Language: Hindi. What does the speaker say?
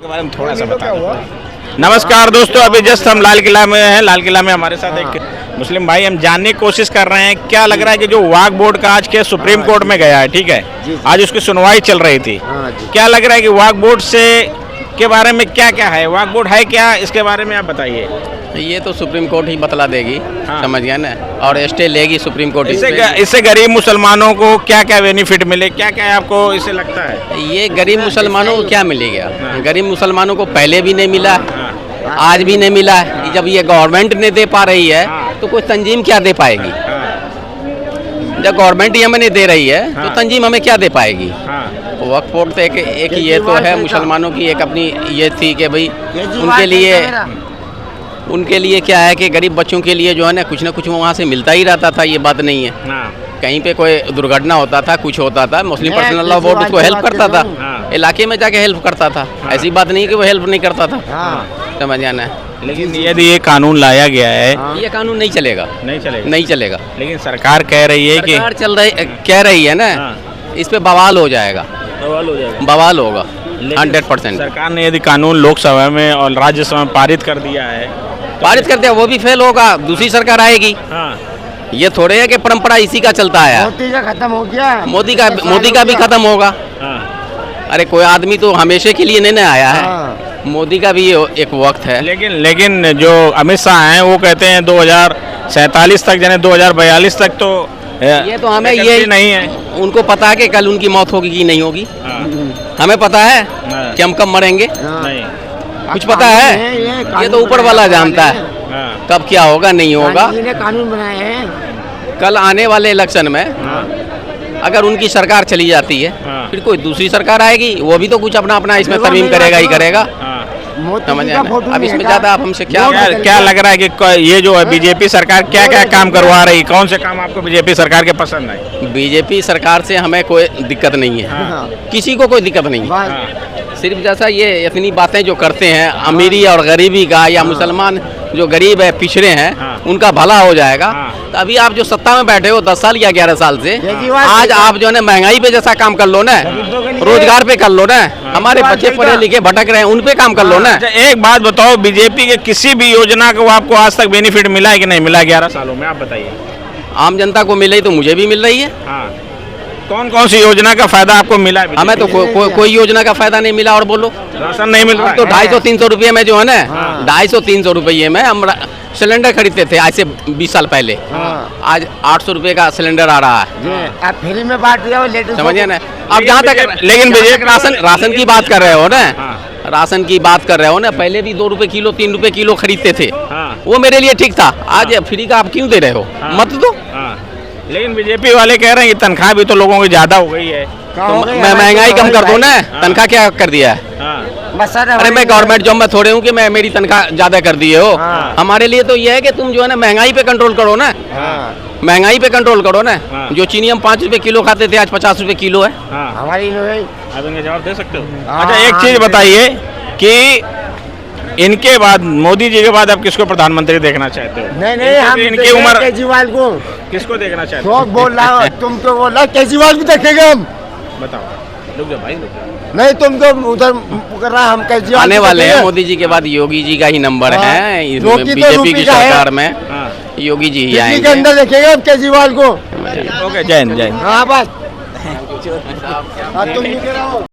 के बारे में थोड़ा सा बता। नमस्कार दोस्तों, अभी जस्ट हम लाल किला में हैं। लाल किला में हमारे साथ एक मुस्लिम भाई, हम जानने की कोशिश कर रहे हैं क्या लग रहा है कि जो वक्फ बोर्ड का आज के सुप्रीम कोर्ट में गया है, ठीक है, आज उसकी सुनवाई चल रही थी, क्या लग रहा है कि वक्फ बोर्ड से के बारे में क्या क्या है, वक्फ बोर्ड है क्या, इसके बारे में आप बताइए। ये तो सुप्रीम कोर्ट ही बतला देगी, समझ गया ना, और स्टे लेगी सुप्रीम कोर्ट। इससे गरीब मुसलमानों को क्या क्या बेनिफिट मिले, क्या क्या आपको इससे लगता है? ये गरीब मुसलमानों को क्या मिलेगा? गरीब मुसलमानों को पहले भी नहीं मिला, आज भी नहीं मिला। जब ये गवर्नमेंट नहीं दे पा रही है तो कोई तंजीम क्या दे पाएगी? जब गवर्नमेंट ही हमें नहीं दे रही है तो तंजीम हमें क्या दे पाएगी? वक्फ बोर्ड तो एक ये तो है, मुसलमानों की एक अपनी ये थी कि भाई उनके लिए क्या है कि गरीब बच्चों के लिए जो है ना कुछ वहाँ से मिलता ही रहता था। ये बात नहीं है, कहीं पे कोई दुर्घटना होता था, कुछ होता था, मुस्लिम पर्सनल लॉ बोर्ड उसको हेल्प करता था, इलाके में जाके हेल्प करता था। ऐसी बात नहीं कि वो हेल्प नहीं करता था, समझ जाना है। लेकिन यदि ये कानून लाया गया है, ये कानून नहीं चलेगा, नहीं चलेगा। लेकिन सरकार कह रही है कि कह रही है ना, इस पे बवाल हो जाएगा, बवाल होगा 100%। सरकार ने यदि कानून लोकसभा में और राज्यसभा में पारित कर दिया है, पारित कर दिया, वो भी फेल होगा, दूसरी सरकार आएगी। ये थोड़े है कि परंपरा इसी का चलता है। मोदी का खत्म हो गया, मोदी का भी खत्म होगा। अरे कोई आदमी तो हमेशा के लिए नहीं आया है, मोदी का भी एक वक्त है। लेकिन जो अमित शाह हैं वो कहते हैं 2047 तक, यानी 2042 तक तो ये तो हमें ये नहीं है, उनको पता है कि कल उनकी मौत होगी कि नहीं होगी। हमें पता है कि हम कब मरेंगे, कुछ पता है? ये तो ऊपर वाला जानता है कब क्या होगा, नहीं होगा। कानून बनाए हैं। कल आने वाले इलेक्शन में अगर उनकी सरकार चली जाती है फिर कोई दूसरी सरकार आएगी, वो भी तो कुछ अपना इसमें तरमीम करेगा ही करेगा, समझ आना। अब इसमें ज्यादा आप हमसे क्या लग रहा है कि ये जो है बीजेपी सरकार क्या क्या काम करवा रही, कौन से काम आपको बीजेपी सरकार के पसंद है? बीजेपी सरकार से हमें कोई दिक्कत नहीं है, किसी को कोई दिक्कत नहीं है। सिर्फ जैसा ये इतनी बातें जो करते हैं अमीरी और गरीबी का, या मुसलमान जो गरीब है पिछड़े हैं उनका भला हो जाएगा, तो अभी आप जो सत्ता में बैठे हो 10 साल या 11 साल से, आज आप जो है ना महंगाई पे जैसा काम कर लो ना, रोजगार पे कर लो ना, हमारे बच्चे पढ़े लिखे भटक रहे हैं उन पे काम कर लो ना। एक बात बताओ, बीजेपी के किसी भी योजना को आपको आज तक बेनिफिट मिला है कि नहीं मिला 11 सालों में, आप बताइए। आम जनता को मिली तो मुझे भी मिल रही है। कौन कौन सी योजना का फायदा आपको मिला है? हमें तो कोई योजना का फायदा नहीं मिला। और बोलो, राशन नहीं मिल रहा तो 250-300 रुपये में जो है ना, 250-300 रुपये में हम सिलेंडर खरीदते थे आज से 20 साल पहले, आज 800 रुपये का सिलेंडर आ रहा है। अब फ्री में बांट दिया, समझिए ना। अब जहाँ तक लेकिन राशन की बात कर रहे हो ना, राशन की बात कर रहे हो ना, पहले भी 2 रुपये किलो 3 रुपये किलो खरीदते थे, वो मेरे लिए ठीक था। आज फ्री का आप क्यों दे रहे हो? मत दो। लेकिन बीजेपी वाले कह रहे हैं कि तनख्वाह भी तो लोगों की ज्यादा हो गई है, तो मैं महंगाई कम कर दूं ना, तनख्वाह क्या कर दिया है? अरे मैं गवर्नमेंट जॉब में थोड़े हूँ कि मैं मेरी तनख्वाह ज्यादा कर दिए हो। हमारे लिए तो ये है कि तुम जो है ना महंगाई पे कंट्रोल करो ना, महंगाई पे कंट्रोल करो ना। जो चीनी हम 5 रुपए किलो खाते थे आज 50 रुपए किलो है। हमारी आप इनका जवाब दे सकते हो? अच्छा, एक चीज बताइए कि इनके बाद, मोदी जी के बाद आप किसको प्रधानमंत्री देखना चाहते हो? नहीं, हम इनकी उम्र केजरीवाल को। किसको देखना चाहते हो? बोल रहा हो तुम, तो बोल रहा केजरीवाल भी देखेंगे हम। बताओ, रुक जाओ भाई, रुक जाओ। नहीं, तुम तो उधर कर रहा, हम केजरीवाल आने वाले हैं। मोदी जी के बाद योगी जी का ही नंबर है बीजेपी की सरकार में, योगी जी ही आएंगे। अंदर देखेंगे हम केजरीवाल को। ओके, जय हिंद, जय हिंद। हाँ बस तुम